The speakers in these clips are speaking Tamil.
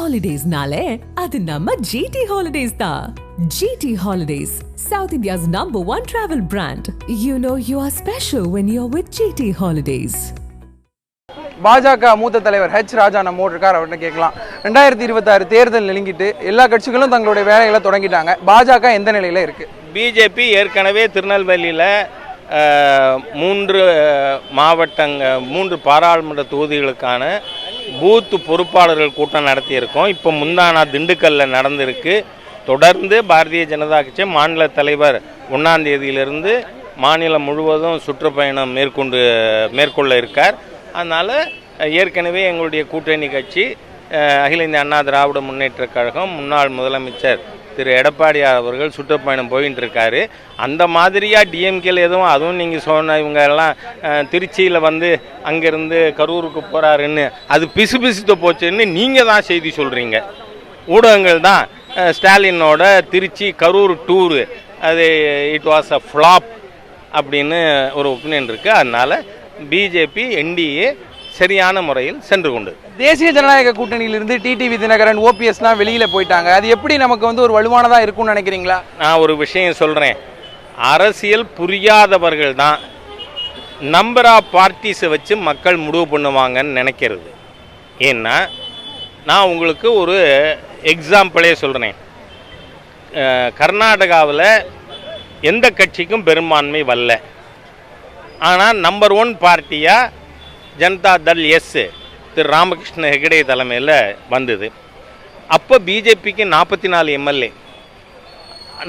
Holidays-nale, adu namma GT Holidays da. GT Holidays, South India's #1 travel brand. You know you are special when you're with GT Holidays. பாஜக மூத்த தலைவர் ராஜா நம்மோடு இருக்கார். அவர்கிட்ட கேட்கலாம். 2026 தேர்தல் நெருங்கிட்டு எல்லா கட்சிகளும் தங்களுடைய வேலைகளை தொடங்கிட்டாங்க. பாஜக எந்த நிலையில் இருக்குது? பிஜேபி ஏற்கனவே திருநெல்வேலியில் 3 பாராளுமன்ற தொகுதிகளுக்கான பூத்து பொறுப்பாளர்கள் கூட்டம் நடத்தியிருக்கோம். இப்போ முந்தானா திண்டுக்கல்லில் நடந்திருக்கு. தொடர்ந்து பாரதிய ஜனதா கட்சி மாநில தலைவர் 1ஆம் தேதியிலிருந்து மாநிலம் முழுவதும் சுற்றுப்பயணம் மேற்கொள்ள இருக்கார். அதனால் ஏற்கனவே எங்களுடைய கூட்டணி கட்சி அகில இந்திய அண்ணா திராவிட முன்னேற்றக் கழகம் முன்னாள் முதலமைச்சர் திரு எடப்பாடியார் அவர்கள் சுற்றுப்பயணம் போயின்னு இருக்காரு. அந்த மாதிரியாக டிஎம்கேல எதுவும் அதுவும் நீங்கள் சொன்ன இவங்க எல்லாம் திருச்சியில் வந்து அங்கேருந்து கரூருக்கு போகிறாருன்னு அது பிசுபிசுத்து போச்சுன்னு நீங்கள் தான் செய்தி சொல்கிறீங்க. ஊடகங்கள் தான் ஸ்டாலினோட திருச்சி கரூர் டூரு அது இட் வாஸ் அ ஃப்ளாப் அப்படின்னு ஒரு ஒப்பீனியன் இருக்குது. அதனால் பிஜேபி என்டிஏ சரியான முறையில் சென்று கொண்டு தேசிய ஜனநாயக கூட்டணியிலிருந்து டிடிவி தினகரன் ஓபிஎஸ்லாம் வெளியில் போயிட்டாங்க. அது எப்படி நமக்கு வந்து ஒரு வலுவானதாக இருக்கும்னு நினைக்கிறீங்களா? நான் ஒரு விஷயம் சொல்கிறேன். அரசியல் புரியாதவர்கள் தான் நம்பர் ஆஃப் பார்ட்டிஸை வச்சு மக்கள் முடிவு பண்ணுவாங்கன்னு நினைக்கிறது. ஏன்னா நான் உங்களுக்கு ஒரு எக்ஸாம்பிளே சொல்கிறேன். கர்நாடகாவில் எந்த கட்சிக்கும் பெரும்பான்மை வரல. ஆனால் நம்பர் 1 பார்ட்டியாக ஜனதா தள் திரு ராமகிருஷ்ண ஹெகடே தலைமையில் வந்தது. அப்போ பிஜேபிக்கு 44 எம்எல்ஏ.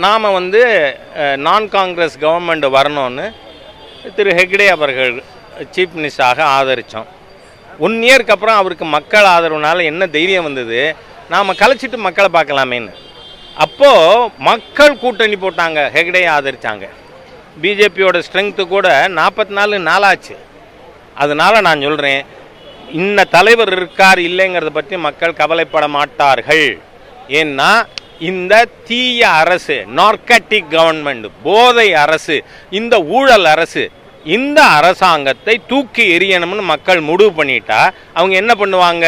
நாம் வந்து நான் காங்கிரஸ் கவர்மெண்ட் வரணும்னு திரு ஹெகடே அவர்கள் சீஃப் மினிஸ்டராக ஆதரித்தோம். 1 இயருக்கு அப்புறம் அவருக்கு மக்கள் ஆதரவுனால என்ன தைரியம் வந்தது, நாம் கலைச்சிட்டு மக்களை பார்க்கலாமேன்னு. அப்போது மக்கள் கூட்டணி போட்டாங்க, ஹெகடேயை ஆதரித்தாங்க. பிஜேபியோட ஸ்ட்ரென்த்து கூட 44 நாளாச்சு. அதனால் நான் சொல்கிறேன், இன்ன தலைவர் இருக்கார் இல்லைங்கிறத பற்றி மக்கள் கவலைப்பட மாட்டார்கள். ஏன்னா இந்த தீய அரசு, நார்கட்டிக் கவர்மெண்ட், போதை அரசு, இந்த ஊழல் அரசு, இந்த அரசாங்கத்தை தூக்கி எறியணும்னு மக்கள் முடிவு பண்ணிட்டா அவங்க என்ன பண்ணுவாங்க?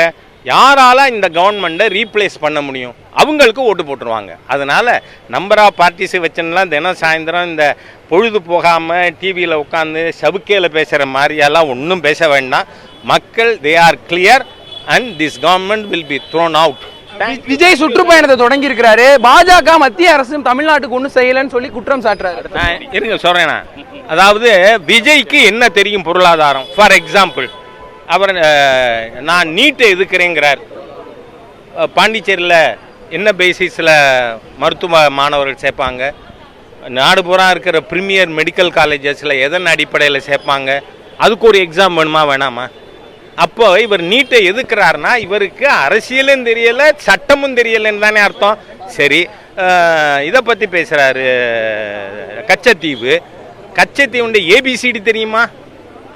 யாரால இந்த கவர்மெண்ட்டை ரீப்ளேஸ் பண்ண முடியும்? அவங்களுக்கு ஓட்டு போட்டுருவாங்க. அதனால் நம்பர் ஆஃப் பார்ட்டிஸை வச்சுலாம் தினம் சாயந்தரம் இந்த பொழுது போகாமல் டிவியில் உட்காந்து சவுக்கையில் பேசுகிற மாதிரியெல்லாம் ஒன்றும் பேச வேண்டாம். மக்கள் they are clear and this government will be thrown out. Vijay சுற்றுப்பயணத்தை தொடங்கி இருக்கிறாரு. பாஜக மத்திய அரசும் தமிழ்நாட்டுக்கு ஒன்றும் செய்யலைன்னு சொல்லி குற்றம் சாட்டுறாரு. நான் இருங்க சொல்கிறேன்னா, அதாவது விஜய்க்கு என்ன தெரியும் பொருளாதாரம்? ஃபார் எக்ஸாம்பிள், அவர் நான் நீட்டை எதுக்குறேங்கிறார். பாண்டிச்சேரியில் என்ன பேசிஸில் மருத்துவ மாணவர்கள் சேர்ப்பாங்க? நாடு பூரா இருக்கிற ப்ரீமியர் மெடிக்கல் காலேஜஸில் எதன் அடிப்படையில் சேர்ப்பாங்க? அதுக்கு ஒரு எக்ஸாம் வேணுமா வேணாமா? அப்போ இவர் நீட்டை எதுக்குறாருனா இவருக்கு அரசியலும் தெரியலை, சட்டமும் தெரியலைன்னு தானே அர்த்தம். சரி, இதை பற்றி பேசுகிறாரு. கச்சத்தீவுடைய ஏபிசிடி தெரியுமா?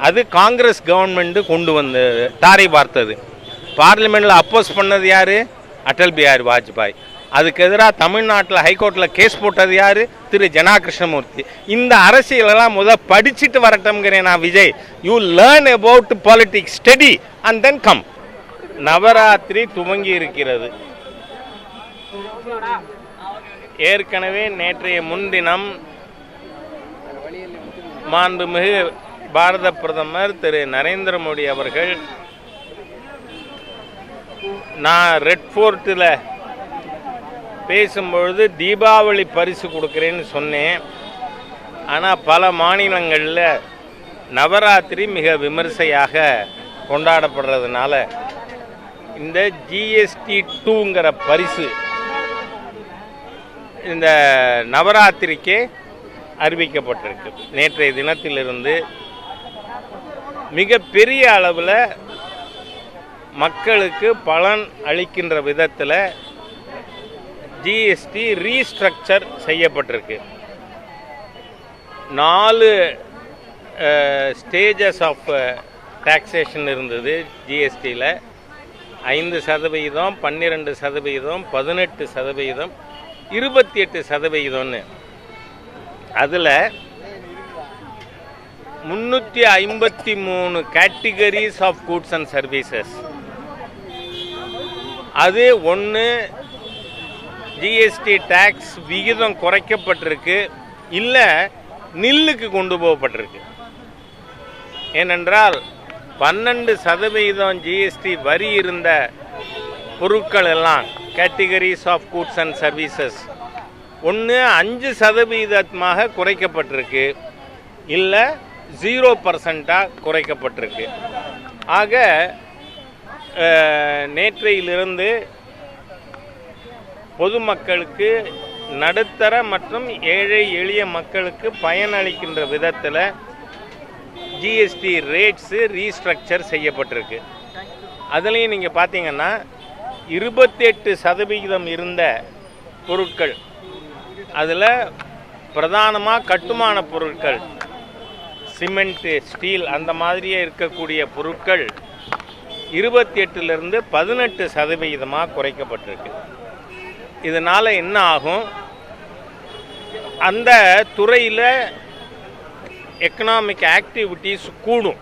அது காங்கிரஸ் கவர்மெண்ட்டு கொண்டு வந்து தாரை பார்த்தது. பார்லிமெண்ட்டில் அப்போஸ் பண்ணது யார்? அடல் பிஹாரி வாஜ்பாய். அதுக்கு எதிராக தமிழ்நாட்டில் ஹைகோர்ட்டில் கேஸ் போட்டது யார்? திரு ஜனா கிருஷ்ணமூர்த்தி. இந்த அரசியலெல்லாம் படிச்சுட்டு வரட்டும்ங்கிறேன் நான். Vijay, you learn about politics, study and then come. Navratri துவங்கி இருக்கிறது. ஏற்கனவே நேற்றைய முன்தினம் மாண்புமிகு பாரத பிரதமர் திரு நரேந்திர மோடி அவர்கள் நான் ரெட் ஃபோர்ட்டில் பேசும்பொழுது தீபாவளி பரிசு கொடுக்குறேன்னு சொன்னேன். ஆனால் பல மாநிலங்களில் நவராத்திரி மிக விமர்சையாக கொண்டாடப்படுறதுனால இந்த GST 2ங்கிற பரிசு இந்த நவராத்திரிக்கே அறிவிக்கப்பட்டிருக்கு. நேற்றைய தினத்திலிருந்து மிக பெரிய அளவில் மக்களுக்கு பலன் அளிக்கின்ற விதத்தில் ஜிஎஸ்டி ரீஸ்ட்ரக்சர் செய்யப்பட்டிருக்கு. 4 ஸ்டேஜஸ் ஆஃப் டாக்ஸேஷன் இருந்தது ஜிஎஸ்டியில். 5%, 12%, 18%, 28%. அதில் 353 categories of goods and services. அது ஒன்று ஜிஎஸ்டி டேக்ஸ் விகிதம் குறைக்கப்பட்டிருக்கு, இல்லை நில்லுக்கு கொண்டு போகப்பட்டிருக்கு. ஏனென்றால் 12% ஜிஎஸ்டி வரி இருந்த பொருட்கள் எல்லாம் categories of goods and services ஒன்று 5% குறைக்கப்பட்டிருக்கு, இல்லை 0% குறைக்கப்பட்டிருக்கு. ஆக நேற்றையிலிருந்து பொதுமக்களுக்கு, நடுத்தர மற்றும் ஏழை எளிய மக்களுக்கு பயனளிக்கின்ற விதத்தில் ஜிஎஸ்டி ரேட்ஸு ரீஸ்ட்ரக்சர் செய்யப்பட்டிருக்கு. அதுலேயும் நீங்கள் பார்த்தீங்கன்னா 28% இருந்த பொருட்கள், அதில் பிரதானமாக கட்டுமான பொருட்கள், சிமெண்ட்டு, ஸ்டீல் அந்த மாதிரியே இருக்கக்கூடிய பொருட்கள் 28லிருந்து 18% குறைக்கப்பட்டிருக்கு. இதனால் என்ன ஆகும், அந்த துறையில் எக்கனாமிக் ஆக்டிவிட்டீஸ் கூடும்,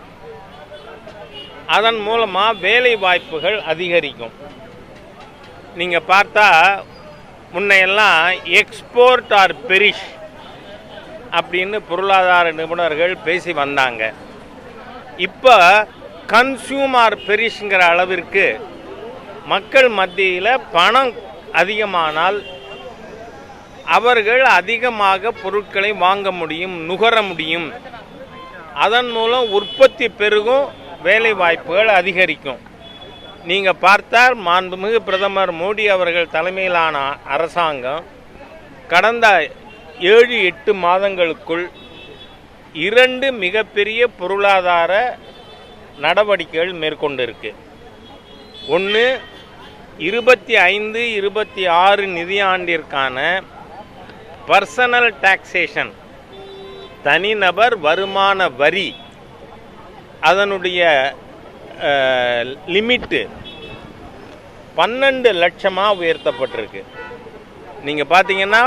அதன் மூலமாக வேலை வாய்ப்புகள் அதிகரிக்கும். நீங்கள் பார்த்தா முன்னையெல்லாம் எக்ஸ்போர்ட் ஆர் பெரிஷ் அப்படின்னு பொருளாதார நிபுணர்கள் பேசி வந்தாங்க. இப்போ கன்சியூம் ஆர் பெரிஷ்ங்கிற அளவிற்கு மக்கள் மத்தியில் பணம் அதிகமானால் அவர்கள் அதிகமாக பொருட்களை வாங்க முடியும், நுகர முடியும். அதன் மூலம் உற்பத்தி பெருகும், வேலை வாய்ப்புகள் அதிகரிக்கும். நீங்கள் பார்த்தால் மாண்புமிகு பிரதமர் மோடி அவர்கள் தலைமையிலான அரசாங்கம் கடந்த 7-8 மாதங்களுக்குள் 2 மிகப்பெரிய பொருளாதார நடவடிக்கைகள் மேற்கொண்டிருக்கு. ஒன்று, 25-26 நிதியாண்டிற்கான பர்சனல் டாக்ஸேஷன், தனிநபர் வருமான வரி, அதனுடைய லிமிட்டு 12 லட்சமாக உயர்த்தப்பட்டிருக்கு. நீங்கள் பார்த்தீங்கன்னா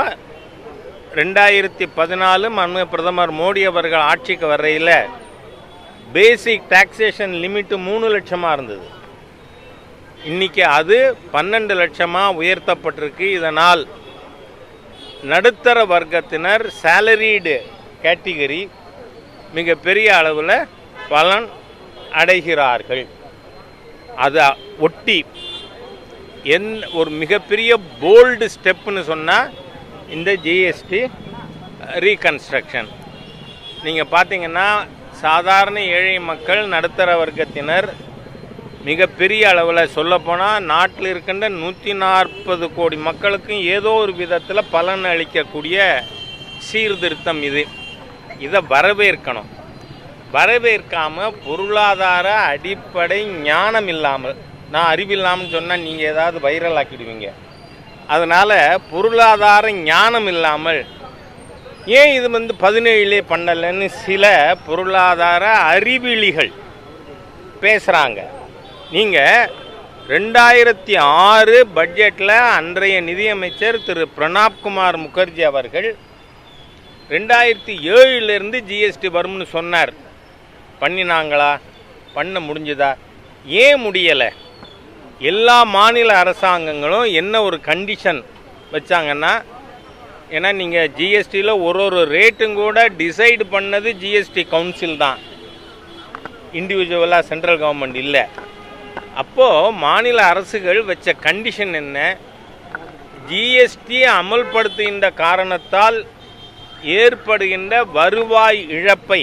2014 மன்ம பிரதமர் மோடி அவர்கள் ஆட்சிக்கு வரையில் பேசிக் டாக்ஸேஷன் லிமிட்டு 3 லட்சமாக இருந்தது. இன்றைக்கி அது 12 லட்சமாக உயர்த்தப்பட்டிருக்கு. இதனால் நடுத்தர வர்க்கத்தினர், சேலரீடு கேட்டகரி மிகப்பெரிய அளவில் பலன் அடைகிறார்கள். அதை ஒட்டி ஒரு மிகப்பெரிய போல்டு ஸ்டெப்புன்னு சொன்னால் இந்த ஜிஎஸ்டி ரீகன்ஸ்ட்ரக்ஷன். நீங்கள் பார்த்தீங்கன்னா சாதாரண ஏழை மக்கள், நடுத்தர வர்க்கத்தினர் மிகப்பெரிய அளவில் சொல்லப்போனால் நாட்டில் இருக்கின்ற 140 கோடி மக்களுக்கும் ஏதோ ஒரு விதத்தில் பலன் அளிக்கக்கூடிய சீர்திருத்தம் இது. இதை வரவேற்கணும். வரவேற்காமல் பொருளாதார அடிப்படை ஞானம் இல்லாமல், நான் அறிவில்லாமல் சொன்னால் நீங்கள் ஏதாவது வைரல் ஆக்கிடுவீங்க. அதனால் பொருளாதார ஞானம் இல்லாமல் ஏன் இது 17 பண்ணலைன்னு சில பொருளாதார அறிவிலிகள் பேசுகிறாங்க. நீங்கள் 2006 பட்ஜெட்டில் அன்றைய நிதியமைச்சர் திரு பிரணாப்குமார் முகர்ஜி அவர்கள் 2007 ஜிஎஸ்டி வரும்னு சொன்னார். பண்ணினாங்களா? பண்ண முடிஞ்சுதா? ஏன் முடியலை? எல்லா மாநில அரசாங்கங்களும் என்ன ஒரு கண்டிஷன் வச்சாங்கன்னா, ஏன்னா நீங்கள் ஜிஎஸ்டியில் ஒரு ரேட்டும் கூட டிசைடு பண்ணது ஜிஎஸ்டி கவுன்சில் தான், இண்டிவிஜுவலாக சென்ட்ரல் கவர்மெண்ட் இல்லை. அப்போது மாநில அரசுகள் வச்ச கண்டிஷன் என்ன? ஜிஎஸ்டி அமல்படுத்துகின்ற காரணத்தால் ஏற்படுகின்ற வருவாய் இழப்பை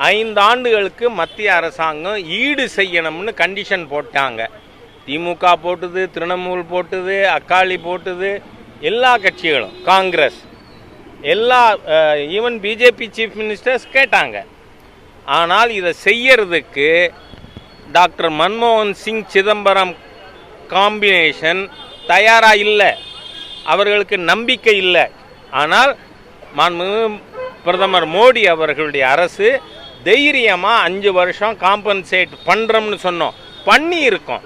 5 ஆண்டுகளுக்கு மத்திய அரசாங்கம் ஈடு செய்யணும்னு கண்டிஷன் போட்டாங்க. திமுக போட்டது, திரிணாமுல் போட்டது, அக்காலி போட்டது, எல்லா கட்சிகளும், காங்கிரஸ், எல்லா ஈவன் பிஜேபி சீஃப் மினிஸ்டர்ஸ் கேட்டாங்க. ஆனால் இதை செய்யறதுக்கு டாக்டர் மன்மோகன் சிங், சிதம்பரம் காம்பினேஷன் தயாராக இல்லை, அவர்களுக்கு நம்பிக்கை இல்லை. ஆனால் பிரதமர் மோடி அவர்களுடைய அரசு தைரியமாக 5 வருஷம் காம்பன்சேட் பண்ணுறோம்னு சொன்னோம், பண்ணி இருக்கோம்.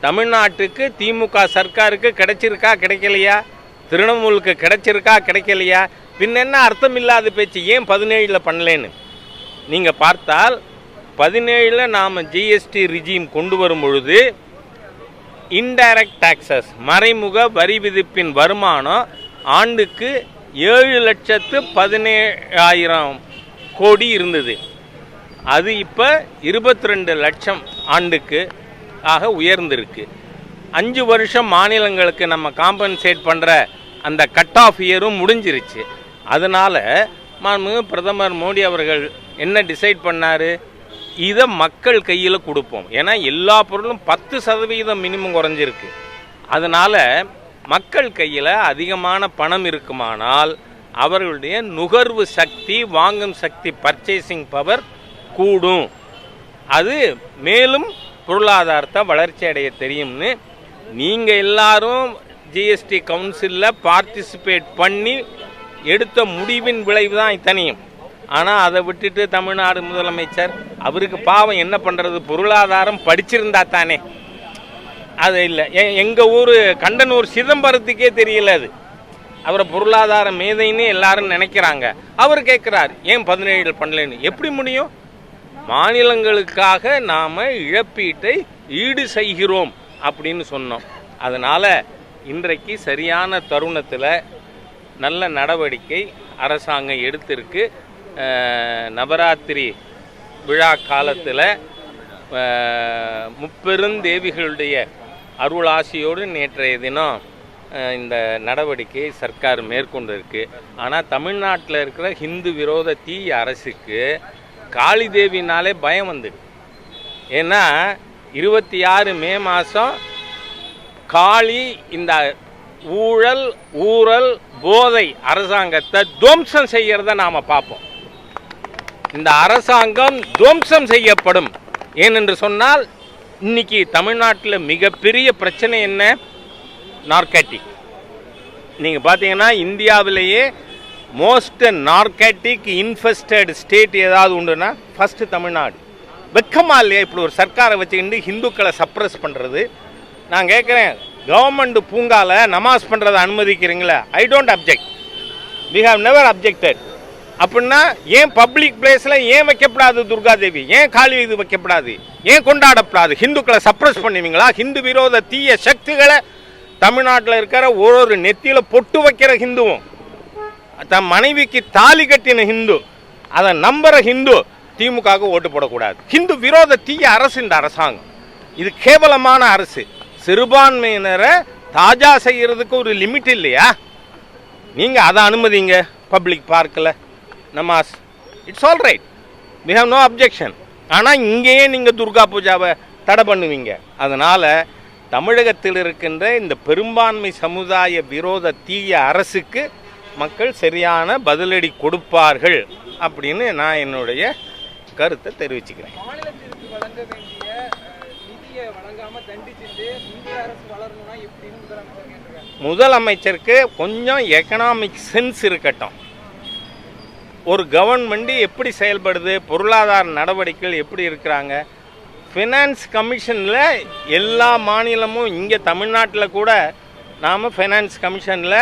தமிழ்நாட்டுக்கு திமுக சர்க்காருக்கு கிடைச்சிருக்கா கிடைக்கலையா? திரிணாமுலுக்கு கிடைச்சிருக்கா கிடைக்கலையா? பின்ன என்ன அர்த்தம் இல்லாத பேச்சு? ஏன் 17 பண்ணலேன்னு நீங்கள் பார்த்தால் 17 நாம் ஜிஎஸ்டி ரிஜீம் கொண்டு வரும் பொழுது இன்டைரக்ட் டாக்ஸஸ் மறைமுக வரி விதிப்பின் வருமானம் ஆண்டுக்கு 7,17,000 கோடி இருந்தது. அது இப்போ 22 லட்சம் ஆண்டுக்கு ஆக உயர்ந்திருக்கு. 5 வருஷம் மாநிலங்களுக்கு நம்ம காம்பன்சேட் பண்ணுற அந்த கட் ஆஃப் இயரும் முடிஞ்சிருச்சு. அதனால் மாண்புமிகு பிரதமர் மோடி அவர்கள் என்ன டிசைட் பண்ணார், இதை மக்கள் கையில் கொடுப்போம். ஏன்னா எல்லா பொருளும் 10% மினிமம் குறைஞ்சிருக்கு. அதனால் மக்கள் கையில் அதிகமான பணம் இருக்குமானால் அவர்களுடைய நுகர்வு சக்தி, வாங்கும் சக்தி, பர்ச்சேசிங் பவர் கூடும். அது மேலும் பொருளாதாரத்தை வளர்ச்சி அடைய தெரியும்னு நீங்கள் எல்லாரும் ஜிஎஸ்டி கவுன்சிலில் பார்ட்டிசிபேட் பண்ணி எடுத்த முடிவின் விளைவு தான் இத்தனையும். ஆனால் அதை விட்டுட்டு தமிழ்நாடு முதலமைச்சர் அவருக்கு பாவம் என்ன பண்ணுறது, பொருளாதாரம் படிச்சிருந்தா தானே. அது இல்லை, எங்கள் ஊர் கண்டனூர் சிதம்பரத்துக்கே தெரியல அது. அவரை பொருளாதார மேதைன்னு எல்லாரும் நினைக்கிறாங்க. அவர் கேட்குறார் ஏன் 17 பண்ணலன்னு. எப்படி முடியும்? மாநிலங்களுக்காக நாம் இழப்பீட்டை ஈடு செய்கிறோம் அப்படின்னு சொன்னோம். அதனால் இன்றைக்கு சரியான தருணத்தில் நல்ல நடவடிக்கை அரசாங்கம் எடுத்திருக்கு. நவராத்திரி விழா காலத்தில் முப்பெருந்தேவிகளுடைய அருளாசியோடு நேற்றைய தினம் இந்த நடவடிக்கையை சர்க்கார் மேற்கொண்டிருக்கு. ஆனால் தமிழ்நாட்டில் இருக்கிற ஹிந்து விரோத தீய அரசுக்கு காளி தேவினாலே பயம் வந்து. ஏன்னா 26 மே மாதம் காளி இந்த ஊழல் போதை அரசாங்கத்தை துவம்சம் செய்கிறத நாம் பார்ப்போம். இந்த அரசாங்கம் துவம்சம் செய்யப்படும். ஏனென்று சொன்னால் இன்னைக்கு தமிழ்நாட்டில் மிகப்பெரிய பிரச்சனை என்ன? நார்காட்டிக். நீங்கள் பார்த்தீங்கன்னா இந்தியாவிலேயே மோஸ்ட் நார்காட்டிக் இன்ஃபெஸ்டட் ஸ்டேட் ஏதாவது உண்டுன்னா ஃபஸ்ட்டு தமிழ்நாடு. வெக்கமா இல்லையா இப்படி ஒரு சர்க்காரை வச்சுக்கிட்டு ஹிந்துக்களை சப்ரஸ் பண்ணுறது? நான் கேட்குறேன், கவர்மெண்ட் பூங்காவில் நமாஸ் பண்ணுறதை அனுமதிக்கிறீங்களா? I don't object, we have never objected. அப்படின்னா ஏன் பப்ளிக் பிளேஸில் ஏன் வைக்கப்படாது துர்காதேவி? ஏன் காளி இது வைக்கப்படாது? ஏன் கொண்டாடப்படாது? ஹிந்துக்களை சப்ரஸ் பண்ணுவீங்களா? ஹிந்து விரோத தீய சக்திகளை தமிழ்நாட்டில் இருக்கிற ஒரு நெத்தியில் பொட்டு வைக்கிற ஹிந்துவும், தன் மனைவிக்கு தாலி கட்டின ஹிந்து, அதை நம்புற ஹிந்து திமுகவுக்கு ஓட்டு போடக்கூடாது. ஹிந்து விரோத தீய அரசு இந்த அரசாங்கம். இது கேவலமான அரசு. சிறுபான்மையினரை தாஜா செய்கிறதுக்கு ஒரு லிமிட் இல்லையா? நீங்கள் அதை அனுமதிங்க. பப்ளிக் பார்க்கில் நமாஸ், it's all right, we have no objection. ஆனால் இங்கேயே நீங்கள் துர்கா பூஜாவை தடை பண்ணுவீங்க. அதனால் தமிழகத்தில் இருக்கின்ற இந்த பெரும்பான்மை சமுதாய விரோத தீய அரசுக்கு மக்கள் சரியான பதிலடி கொடுப்பார்கள் அப்படின்னு நான் என்னுடைய கருத்தை தெரிவிச்சுக்கிறேன். மாநிலத்திற்கு வழங்க வேண்டிய நிதியை வழங்காம தண்டிச்சுட்டு இந்திய அரசு வளரணும்னா எப்படின்னு முதலமைச்சர் கேட்டிருக்காங்க. முதலமைச்சருக்கு கொஞ்சம் எக்கனாமிக் சென்ஸ் இருக்கட்டும். ஒரு கவர்மெண்ட் எப்படி செயல்படுது, பொருளாதார நடவடிக்கைகள் எப்படி இருக்கிறாங்க. ஃபினான்ஸ் கமிஷனில் எல்லா மாநிலமும், இங்கே தமிழ்நாட்டில் கூட நாம் ஃபைனான்ஸ் கமிஷனில்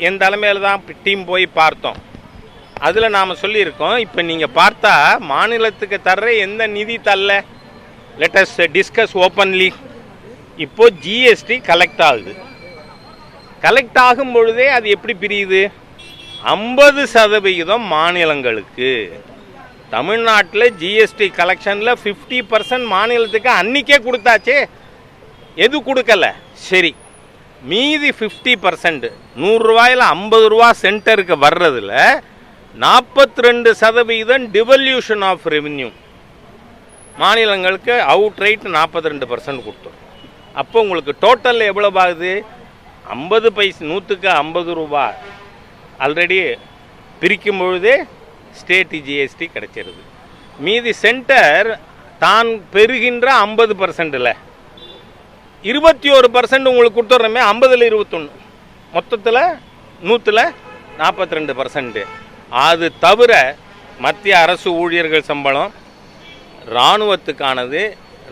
என் தலைமையில் தான் டீம் போய் பார்த்தோம். அதில் நாம் சொல்லியிருக்கோம், இப்போ நீங்கள் பார்த்தா மாநிலத்துக்கு தர்ற எந்த நிதி தரல. Let us discuss openly. இப்போது ஜிஎஸ்டி கலெக்ட் ஆகுது. கலெக்ட் ஆகும் பொழுதே அது எப்படி பிரியுது? 50% மாநிலங்களுக்கு. தமிழ்நாட்டில் ஜிஎஸ்டி கலெக்ஷனில் 50% மாநிலத்துக்கு அன்றைக்கே கொடுத்தாச்சே. எது கொடுக்கல? சரி, மீதி 50% 100 ரூபாயில் 50 ரூபா சென்டருக்கு வர்றதில் 42% டிவல்யூஷன் ஆஃப் ரெவென்யூ. மாநிலங்களுக்கு அவுட் ரைட் 42% கொடுத்தோம். அப்போ உங்களுக்கு டோட்டல் எவ்வளோ ஆகுது? 50 பைசா, 100க்கு 50 ரூபா ஆல்ரெடி பிரிக்கும் பொழுதே ஸ்டேட் ஜிஎஸ்டி கிடைச்சிருது. மீதி சென்டர் தான் பெறுகின்ற 50%ல் 21% உங்களுக்கு கொடுத்துட்றோமே. 50ல் 21, மொத்தத்தில் 100ல் 42%. அது தவிர மத்திய அரசு ஊழியர்கள் சம்பளம், இராணுவத்துக்கானது.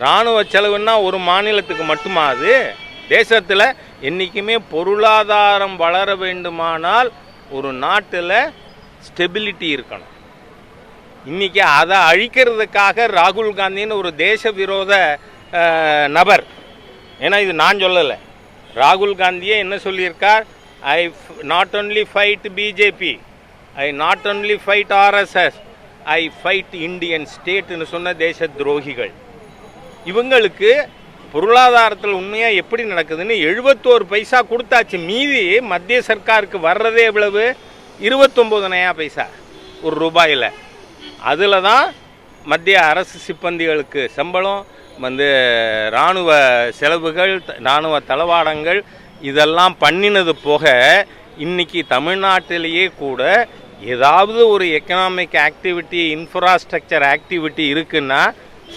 இராணுவ செலவுன்னா ஒரு மாநிலத்துக்கு மட்டுமாது? தேசத்தில் என்றைக்குமே பொருளாதாரம் வளர வேண்டுமானால் ஒரு நாட்டில் ஸ்டெபிலிட்டி இருக்கணும். இன்றைக்கி அதை அழிக்கிறதுக்காக ராகுல் காந்தின்னு ஒரு தேச விரோத நபர் ஏன்னா இது நான் சொல்லலை, ராகுல் காந்தியே என்ன சொல்லியிருக்கார், I not only fight BJP, I not only fight RSS, I fight Indian ஸ்டேட்னு சொன்ன தேச துரோகிகள். இவங்களுக்கு பொருளாதாரத்தில் உண்மையாக எப்படி நடக்குதுன்னு 71 பைசா கொடுத்தாச்சு. மீதி மத்திய சர்க்காருக்கு வர்றதே எவ்வளவு? 29 நயா பைசா ஒரு ரூபாயில். அதில் தான் மத்திய அரசு சிப்பந்திகளுக்கு சம்பளம், இராணுவ செலவுகள், இராணுவ தளவாடங்கள் இதெல்லாம் பண்ணினது போக இன்றைக்கி தமிழ்நாட்டிலேயே கூட ஏதாவது ஒரு எக்கனாமிக் ஆக்டிவிட்டி, இன்ஃப்ராஸ்ட்ரக்சர் ஆக்டிவிட்டி இருக்குன்னா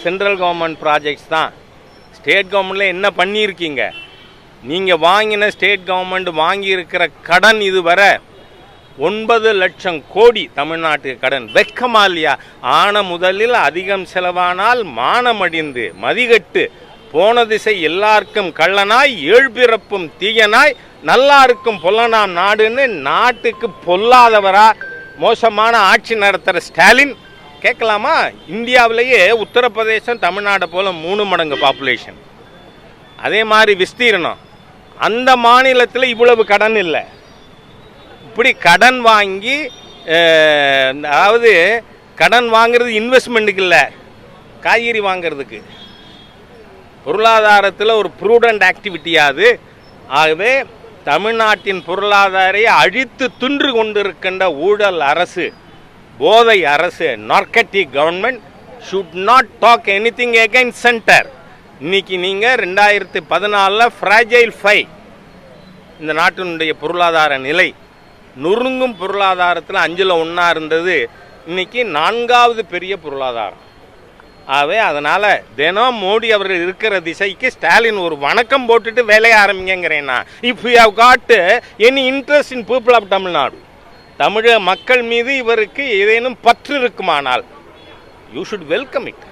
சென்ட்ரல் கவர்மெண்ட் ப்ராஜெக்ட்ஸ் தான். ஸ்டேட் கவர்மெண்ட்டில் என்ன பண்ணியிருக்கீங்க? நீங்கள் வாங்கின ஸ்டேட் கவர்மெண்ட் வாங்கியிருக்கிற கடன் இதுவரை 9 லட்சம் கோடி தமிழ்நாட்டுக்கு கடன். வெக்கமா இல்லையா? ஆன முதலில் அதிகம் செலவானால் மானமடிந்து மதிகட்டு போன திசை எல்லாருக்கும் கள்ளனாய், ஏழ்பிறப்பும் தீயனாய், நல்லா இருக்கும் பொல்லனாம் நாடுன்னு நாட்டுக்கு பொல்லாதவரா மோசமான ஆட்சி நடத்துகிற ஸ்டாலின் கேட்கலாமா? இந்தியாவிலேயே உத்தரப்பிரதேசம் தமிழ்நாடு போல் 3 மடங்கு பாப்புலேஷன், அதே மாதிரி விஸ்தீர்ணம். அந்த மாநிலத்தில் இவ்வளவு கடன் இல்லை. இப்படி கடன் வாங்கி, அதாவது கடன் வாங்கிறது இன்வெஸ்ட்மெண்ட்டுக்கு இல்லை, காய்கறி வாங்கிறதுக்கு. பொருளாதாரத்தில் ஒரு ப்ரூடண்ட் ஆக்டிவிட்டியாது. ஆகவே தமிழ்நாட்டின் பொருளாதாரை அழித்து தின்று கொண்டிருக்கின்ற ஊழல் அரசு, போதை அரசு, narcotic government should not talk anything against centre. இன்னைக்கு நீங்கள் 2014 ஃப்ராஜைல் 5 இந்த நாட்டினுடைய பொருளாதார நிலை நொறுங்கும் பொருளாதாரத்தில் 5ல் 1 இருந்தது. இன்னைக்கு 4வது பெரிய பொருளாதாரம். ஆகவே அதனால் தினம் மோடி அவர்கள் இருக்கிற திசைக்கு ஸ்டாலின் ஒரு வணக்கம் போட்டுட்டு வேலையை ஆரம்பிங்கிறேன்னா, if you have got any interest in people of Tamil Nadu, தமிழக மக்கள் மீது இவருக்கு ஏதேனும் பற்று இருக்குமானால் யூ ஷுட் வெல்கம் இட்.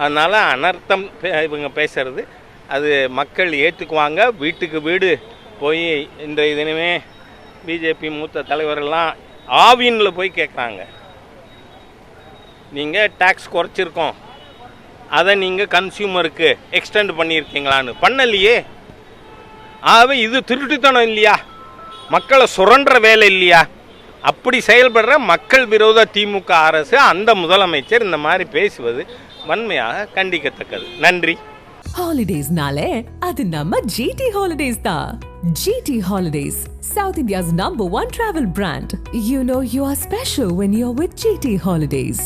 அதனால் அனர்த்தம் இவங்க பேசுறது அது மக்கள் ஏற்றுக்குவாங்க. வீட்டுக்கு வீடு போய் இந்த தினமே பிஜேபி மூத்த தலைவரெல்லாம் ஆவினில் போய் கேட்குறாங்க, நீங்கள் டேக்ஸ் குறைச்சிருக்கோம், அதை நீங்கள் கன்சியூமருக்கு எக்ஸ்டெண்ட் பண்ணியிருக்கீங்களான்னு. பண்ணலையே. ஆகவே இது திருட்டுத்தனம் இல்லையா? மக்களை சுரண்டுற வேலை இல்லையா? அப்படி செயல்படுற மக்கள் விரோத திமுக அரசு, அந்த முதலமைச்சர் இந்த மாதிரி பேசுவது வன்மையாக கண்டிக்கத்தக்கது. நன்றி. ஹாலிடேஸ்னாலே அது நம்ம GT Holidays தான். GT Holidays, South India's #1 travel brand. You know you are special when you're with GT Holidays.